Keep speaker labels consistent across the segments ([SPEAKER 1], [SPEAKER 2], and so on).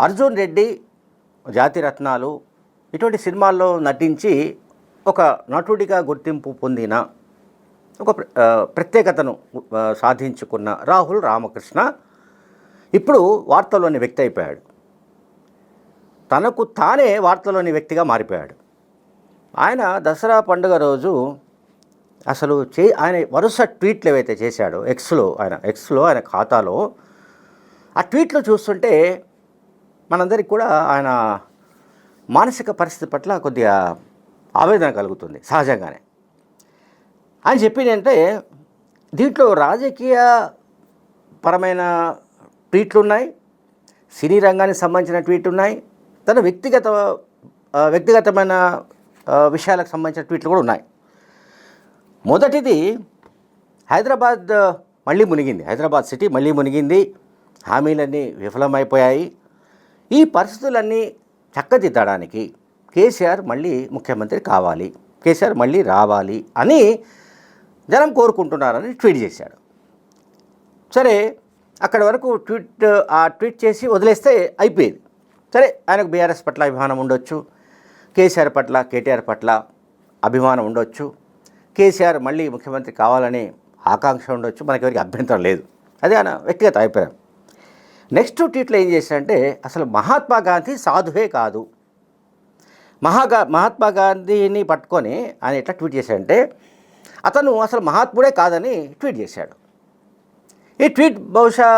[SPEAKER 1] అర్జున్ రెడ్డి, జాతిరత్నాలు ఇటువంటి సినిమాల్లో నటించి ఒక నటుడిగా గుర్తింపు పొందిన ఒక ప్రత్యేకతను సాధించుకున్న రాహుల్ రామకృష్ణ ఇప్పుడు వార్తల్లోని వ్యక్తి అయిపోయాడు. తనకు తానే వార్తల్లోని వ్యక్తిగా మారిపోయాడు. ఆయన దసరా పండుగ రోజు అసలు ఆయన వరుస ట్వీట్లు ఏవైతే చేశాడో ఎక్స్లో ఆయన ఖాతాలో ఆ ట్వీట్లు చూస్తుంటే మనందరికీ కూడా ఆయన మానసిక పరిస్థితి పట్ల కొద్దిగా ఆవేదన కలుగుతుంది సహజంగానే. ఆయన చెప్పింది అంటే దీంట్లో రాజకీయ పరమైన ట్వీట్లు ఉన్నాయి, సినీ రంగానికి సంబంధించిన ట్వీట్లు ఉన్నాయి, తన వ్యక్తిగతమైన విషయాలకు సంబంధించిన ట్వీట్లు కూడా ఉన్నాయి. మొదటిది హైదరాబాద్ సిటీ మళ్ళీ మునిగింది, హామీలన్నీ విఫలమైపోయాయి. ఈ పరిస్థితులన్నీ చక్కదిద్దడానికి కేసీఆర్ మళ్ళీ ముఖ్యమంత్రి కావాలి, కేసీఆర్ మళ్ళీ రావాలి అని జనం కోరుకుంటున్నారని ట్వీట్ చేశాడు. సరే, అక్కడి వరకు ట్వీట్ చేసి వదిలేస్తే అయిపోయేది. సరే, ఆయనకు బీఆర్ఎస్ పట్ల అభిమానం ఉండొచ్చు, కేసీఆర్ పట్ల కేటీఆర్ పట్ల అభిమానం ఉండొచ్చు, కేసీఆర్ మళ్ళీ ముఖ్యమంత్రి కావాలని ఆకాంక్ష ఉండొచ్చు, మనకెవరికి అభ్యంతరం లేదు. అదే ఆయన వ్యక్తిగత అభిప్రాయం. నెక్స్ట్ ట్వీట్లో ఏం చేశాడంటే అసలు మహాత్మా గాంధీ సాధువే కాదు, మహాత్మా గాంధీని పట్టుకొని ఆయన ఎట్లా ట్వీట్ చేశాడంటే అతను అసలు మహాత్ముడే కాదని ట్వీట్ చేశాడు. ఈ ట్వీట్ బహుశా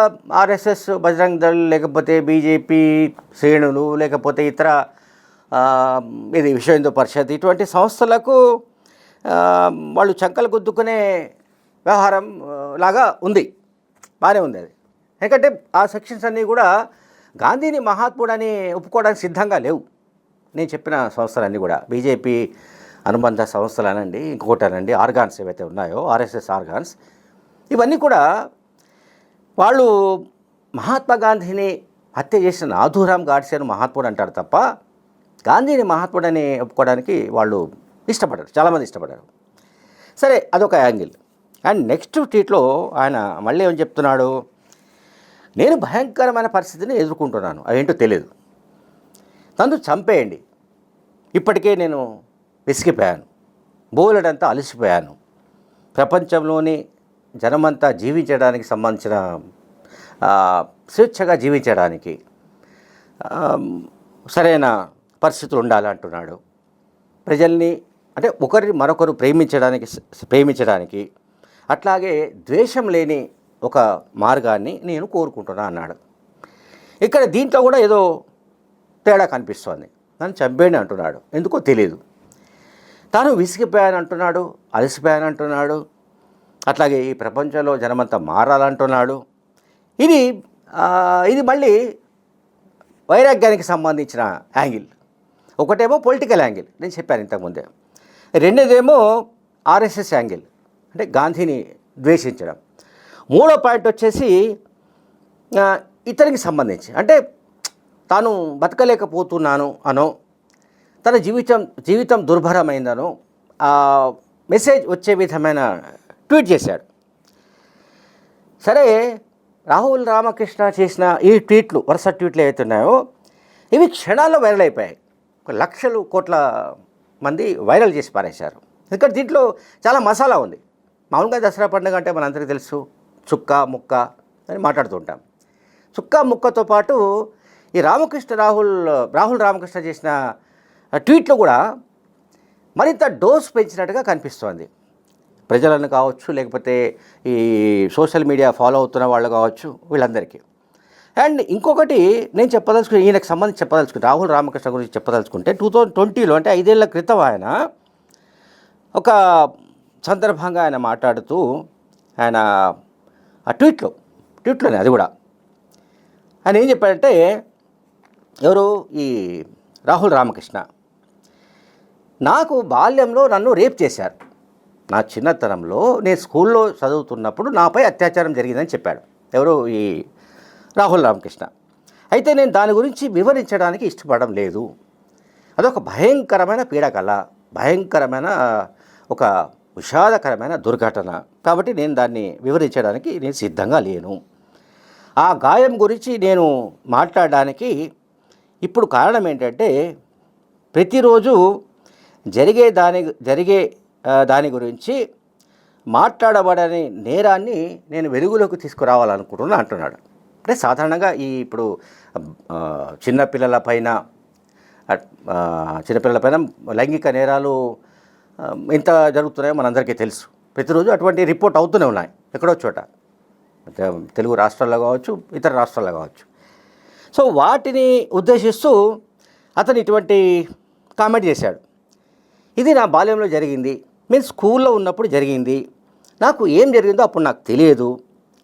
[SPEAKER 1] ఆర్ఎస్ఎస్, బజరంగ్ దళ్, లేకపోతే బీజేపీ శ్రేణులు, లేకపోతే ఇతర విశ్వ హిందూ పరిషత్ ఇటువంటి సంస్థలకు వాళ్ళు చంకలు గుద్దుకునే వ్యవహారం లాగా ఉంది, బాగానే ఉంది అది. ఎందుకంటే ఆ సెక్షన్స్ అన్నీ కూడా గాంధీని మహాత్ముడని ఒప్పుకోవడానికి సిద్ధంగా లేవు. నేను చెప్పిన సంస్థలన్నీ కూడా బీజేపీ అనుబంధ సంస్థలు అనండి, ఇంకొకటి అనండి, ఆర్గాన్స్ ఏవైతే ఉన్నాయో ఆర్ఎస్ఎస్ ఆర్గాన్స్, ఇవన్నీ కూడా వాళ్ళు మహాత్మా గాంధీని హత్య చేసిన నాథూరామ్ గాడ్సేను మహాత్ముడు అంటారు తప్ప గాంధీని మహాత్ముడని ఒప్పుకోవడానికి వాళ్ళు ఇష్టపడరు, చాలామంది ఇష్టపడరు. సరే, అదొక యాంగిల్. అండ్ నెక్స్ట్ ట్వీట్లో ఆయన మళ్ళీ ఏం చెప్తున్నాడు, నేను భయంకరమైన పరిస్థితిని ఎదుర్కొంటున్నాను, అదేంటో తెలియదు, నన్ను చంపేయండి, ఇప్పటికే నేను విసిగిపోయాను, బోలెడంతా అలసిపోయాను, ప్రపంచంలోని జనమంతా జీవించడానికి సంబంధించిన స్వేచ్ఛగా జీవించడానికి సరైన పరిస్థితులు ఉండాలంటున్నాడు. ప్రజల్ని అంటే ఒకరిని మరొకరు ప్రేమించడానికి అట్లాగే ద్వేషం లేని ఒక మార్గాన్ని నేను కోరుకుంటున్నా అన్నాడు. ఇక్కడ దీంట్లో కూడా ఏదో తేడా కనిపిస్తోంది. నన్ను చంపేయండి అంటున్నాడు, ఎందుకో తెలియదు. తాను విసిగిపోయాను అంటున్నాడు, అలసిపోయాను అంటున్నాడు, అట్లాగే ఈ ప్రపంచంలో జనమంతా మారాలంటున్నాడు. ఇది మళ్ళీ వైరాగ్యానికి సంబంధించిన యాంగిల్. ఒకటేమో పొలిటికల్ యాంగిల్, నేను చెప్పాను ఇంతకుముందే. రెండోదేమో ఆర్ఎస్ఎస్ యాంగిల్, అంటే గాంధీని ద్వేషించడం. మూడో పాయింట్ వచ్చేసి ఇతనికి సంబంధించి, అంటే తాను బతకలేకపోతున్నాను అనో, తన జీవితం దుర్భరమైందనో మెసేజ్ వచ్చే విధమైన ట్వీట్ చేశాడు. సరే, రాహుల్ రామకృష్ణ చేసిన ఈ ట్వీట్లు, వరుస ట్వీట్లు ఏవైతే ఉన్నాయో ఇవి క్షణాల్లో వైరల్ అయిపోయాయి. లక్షలు కోట్ల మంది వైరల్ చేసి పారేశారు. ఎందుకంటే దీంట్లో చాలా మసాలా ఉంది. మామూలుగా దసరా పండుగ అంటే మనందరికీ తెలుసు, చుక్క ముక్క అని మాట్లాడుతూ ఉంటాం. చుక్క ముక్కతో పాటు ఈ రాహుల్ రామకృష్ణ చేసిన ట్వీట్లు కూడా మరింత డోస్ పెంచినట్టుగా కనిపిస్తోంది. ప్రజలను కావచ్చు, లేకపోతే ఈ సోషల్ మీడియా ఫాలో అవుతున్న వాళ్ళు కావచ్చు, వీళ్ళందరికీ. అండ్ ఇంకొకటి నేను ఈయనకు సంబంధించి రాహుల్ రామకృష్ణ గురించి చెప్పదలుచుకుంటే 2020లో అంటే 5 ఏళ్ల క్రితం ఆయన ఒక సందర్భంగా ఆయన మాట్లాడుతూ ఆయన ఆ ట్వీట్లోనే అది కూడా ఆయన ఏం చెప్పాడంటే, ఎవరు ఈ రాహుల్ రామకృష్ణ, నాకు బాల్యంలో నన్ను రేప్ చేశారు, నా చిన్నతనంలో నేను స్కూల్లో చదువుతున్నప్పుడు నాపై అత్యాచారం జరిగిందని చెప్పాడు. ఎవరు ఈ రాహుల్ రామకృష్ణ. అయితే నేను దాని గురించి వివరించడానికి ఇష్టపడడం లేదు, అదొక భయంకరమైన పీడకల, భయంకరమైన ఒక విషాదకరమైన దుర్ఘటన, కాబట్టి నేను దాన్ని వివరించడానికి నేను సిద్ధంగా లేను. ఆ గాయం గురించి నేను మాట్లాడడానికి ఇప్పుడు కారణం ఏంటంటే ప్రతిరోజు జరిగే దాని గురించి మాట్లాడబడని నేరాన్ని నేను వెలుగులోకి తీసుకురావాలనుకుంటున్నా అంటున్నాడు. అంటే సాధారణంగా ఇప్పుడు చిన్నపిల్లలపైన లైంగిక నేరాలు ఎంత జరుగుతున్నాయో మనందరికీ తెలుసు. ప్రతిరోజు అటువంటి రిపోర్ట్ అవుతూనే ఉన్నాయి ఎక్కడో చోట, తెలుగు రాష్ట్రాల్లో కావచ్చు, ఇతర రాష్ట్రాల్లో కావచ్చు. సో వాటిని ఉద్దేశిస్తూ అతను ఇటువంటి కామెంట్ చేశాడు. ఇది నా బాల్యంలో జరిగింది, నేను స్కూల్లో ఉన్నప్పుడు జరిగింది, నాకు ఏం జరిగిందో అప్పుడు నాకు తెలియదు,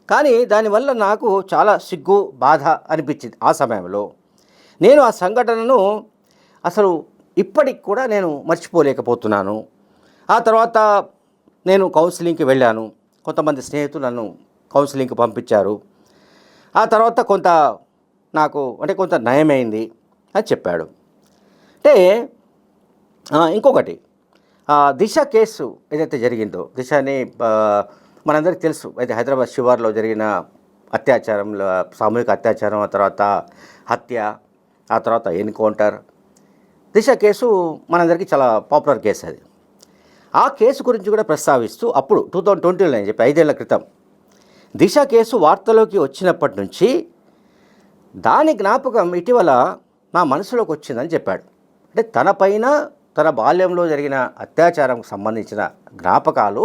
[SPEAKER 1] కానీ దానివల్ల నాకు చాలా సిగ్గు బాధ అనిపించింది ఆ సమయంలో. నేను ఆ సంఘటనను అసలు ఇప్పటికి కూడా నేను మర్చిపోలేకపోతున్నాను. ఆ తర్వాత నేను కౌన్సిలింగ్కి వెళ్ళాను, కొంతమంది స్నేహితులు నన్ను కౌన్సిలింగ్కి పంపించారు. ఆ తర్వాత కొంత నయమైంది అని చెప్పాడు. అంటే ఇంకొకటి, దిశ కేసు ఏదైతే జరిగిందో, దిశ అని మనందరికీ తెలుసు. అయితే హైదరాబాద్ శివార్లో జరిగిన అత్యాచారంలో, సామూహిక అత్యాచారం, ఆ తర్వాత హత్య, ఆ తర్వాత ఎన్కౌంటర్. దిశ కేసు మనందరికీ చాలా పాపులర్ కేసు అది. ఆ కేసు గురించి కూడా ప్రస్తావిస్తూ అప్పుడు 2020లో నేను చెప్పి 5 ఏళ్ల క్రితం దిశ కేసు వార్తలోకి వచ్చినప్పటి నుంచి దాని జ్ఞాపకం ఇటీవల నా మనసులోకి వచ్చిందని చెప్పాడు. అంటే తన బాల్యంలో జరిగిన అత్యాచారంకు సంబంధించిన జ్ఞాపకాలు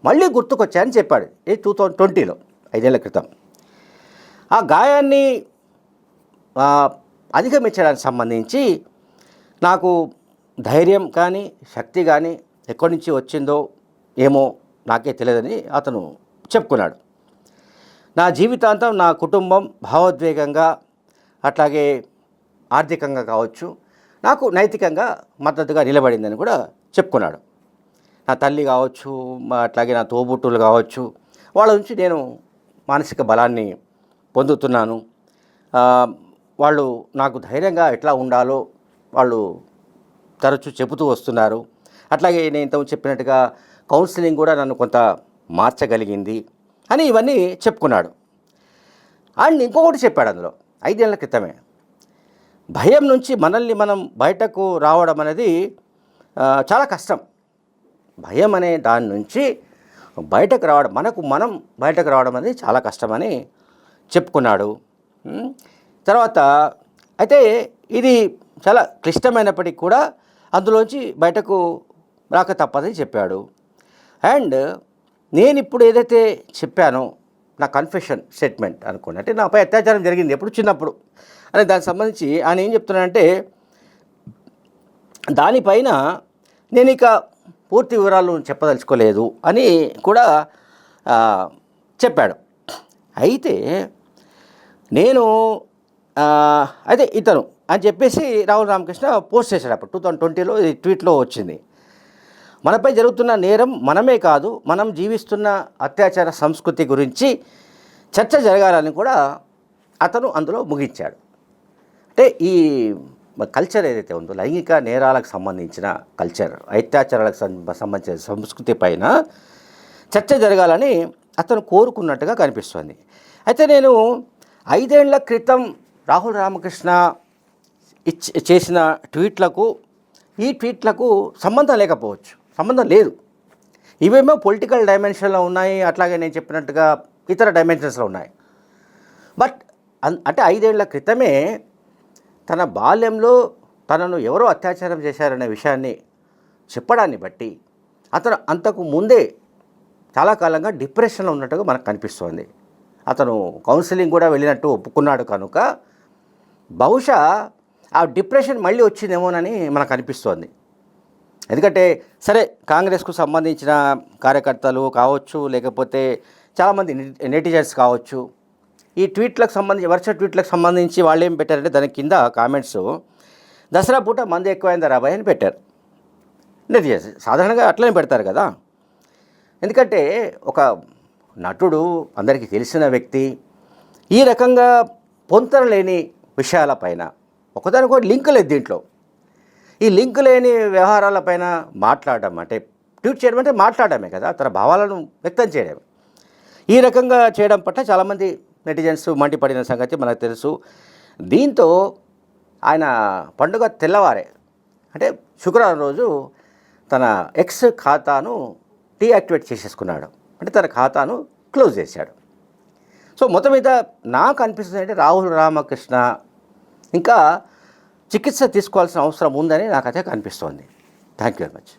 [SPEAKER 1] మళ్ళీ గుర్తుకొచ్చాయని చెప్పాడు. 2020లో 5 ఏళ్ల క్రితం. ఆ గాయాన్ని అధిగమించడానికి సంబంధించి నాకు ధైర్యం కానీ శక్తి కానీ ఎక్కడి నుంచి వచ్చిందో ఏమో నాకే తెలియదని అతను చెప్పుకున్నాడు. నా జీవితాంతం నా కుటుంబం భావోద్వేగంగా, అట్లాగే ఆర్థికంగా కావచ్చు, నాకు నైతికంగా మద్దతుగా నిలబడిందని కూడా చెప్పుకున్నాడు. నా తల్లి కావచ్చు, అట్లాగే నా తోబుట్టులు కావచ్చు, వాళ్ళ నుంచి నేను మానసిక బలాన్ని పొందుతున్నాను. వాళ్ళు నాకు ధైర్యంగా ఎట్లా ఉండాలో వాళ్ళు తరచూ చెబుతూ వస్తున్నారు. అట్లాగే నేను ఇంతకు చెప్పినట్టుగా కౌన్సిలింగ్ కూడా నన్ను కొంత మార్చగలిగింది అని ఇవన్నీ చెప్పుకున్నాడు. అండ్ ఇంకొకటి చెప్పాడు అందులో, 5 ఏళ్ల క్రితమే భయం నుంచి మనల్ని మనం బయటకు రావడం అనేది చాలా కష్టం. భయం అనే దాని నుంచి బయటకు రావడం, మనం బయటకు రావడం అనేది చాలా కష్టమని చెప్పుకున్నాడు. తర్వాత అయితే ఇది చాలా క్లిష్టమైనప్పటికీ కూడా అందులోంచి బయటకు రాక తప్పదని చెప్పాడు. అండ్ నేను ఇప్పుడు ఏదైతే చెప్పానో నా కన్ఫెషన్ స్టేట్మెంట్ అనుకోండి, అంటే నాపై అత్యాచారం జరిగింది ఎప్పుడు చిన్నప్పుడు అని దానికి సంబంధించి ఆయన ఏం చెప్తున్నానంటే, దానిపైన నేను ఇక పూర్తి వివరాలు చెప్పదలుచుకోలేదు అని కూడా చెప్పాడు. అయితే ఇతను అని చెప్పేసి రాహుల్ రామకృష్ణ పోస్ట్ చేశాడు. అప్పుడు 2020లో ఇది ట్వీట్లో వచ్చింది. మనపై జరుగుతున్న నేరం మనమే కాదు, మనం జీవిస్తున్న అత్యాచార సంస్కృతి గురించి చర్చ జరగాలని కూడా అతను అందులో ముగించాడు. అంటే ఈ కల్చర్ ఏదైతే ఉందో, లైంగిక నేరాలకు సంబంధించిన కల్చర్, అత్యాచారాలకు సంబంధించిన సంస్కృతి పైన చర్చ జరగాలని అతను కోరుకున్నట్టుగా కనిపిస్తుంది. అయితే నేను 5 ఏళ్ల క్రితం రాహుల్ రామకృష్ణ చేసిన ట్వీట్లకు ఈ ట్వీట్లకు సంబంధం లేకపోవచ్చు, సంబంధం లేదు. ఇవేమో పొలిటికల్ డైమెన్షన్లో ఉన్నాయి, అట్లాగే నేను చెప్పినట్టుగా ఇతర డైమెన్షన్స్లో ఉన్నాయి. బట్ అంటే 5 ఏళ్ల క్రితమే తన బాల్యంలో తనను ఎవరో అత్యాచారం చేశారనే విషయాన్ని చెప్పడాన్ని బట్టి అతను అంతకు ముందే చాలా కాలంగా డిప్రెషన్లో ఉన్నట్టుగా మనకు కనిపిస్తోంది. అతను కౌన్సిలింగ్ కూడా వెళ్ళినట్టు ఒప్పుకున్నాడు కనుక బహుశా ఆ డిప్రెషన్ మళ్ళీ వచ్చిందేమోనని మనకు అనిపిస్తోంది. ఎందుకంటే సరే, కాంగ్రెస్కు సంబంధించిన కార్యకర్తలు కావచ్చు, లేకపోతే చాలామంది నెటిజన్స్ కావచ్చు, ఈ ట్వీట్లకు సంబంధించి వరుస ట్వీట్లకు సంబంధించి వాళ్ళు ఏం పెట్టారంటే దాని కింద కామెంట్స్, దసరా పూట మంది ఎక్కువైందా రాబాయ్ అని పెట్టారు. నెటిజన్స్ సాధారణంగా అట్లనే పెడతారు కదా. ఎందుకంటే ఒక నటుడు, అందరికీ తెలిసిన వ్యక్తి, ఈ రకంగా పొంతన లేని విషయాలపైన ఒకదానికొకటి లింక్ లేదు దీంట్లో. ఈ లింక్ లేని వ్యవహారాలపైన మాట్లాడడం అంటే, ట్వీట్ చేయడం అంటే మాట్లాడడమే కదా, తన భావాలను వ్యక్తం చేయడమే. ఈ రకంగా చేయడం పట్ల చాలామంది నెటిజన్స్ మండిపడిన సంగతి మనకు తెలుసు. దీంతో ఆయన పండుగ తెల్లవారే అంటే శుక్రవారం రోజు తన ఎక్స్ ఖాతాను డీయాక్టివేట్ చేసేసుకున్నాడు. అంటే తన ఖాతాను క్లోజ్ చేశాడు. సో మొత్తం మీద నాకు అనిపిస్తుంది అంటే రాహుల్ రామకృష్ణ ఇంకా చికిత్స తీసుకోవాల్సిన అవసరం ఉందని నాకైతే కనిపిస్తోంది. Thank you very much.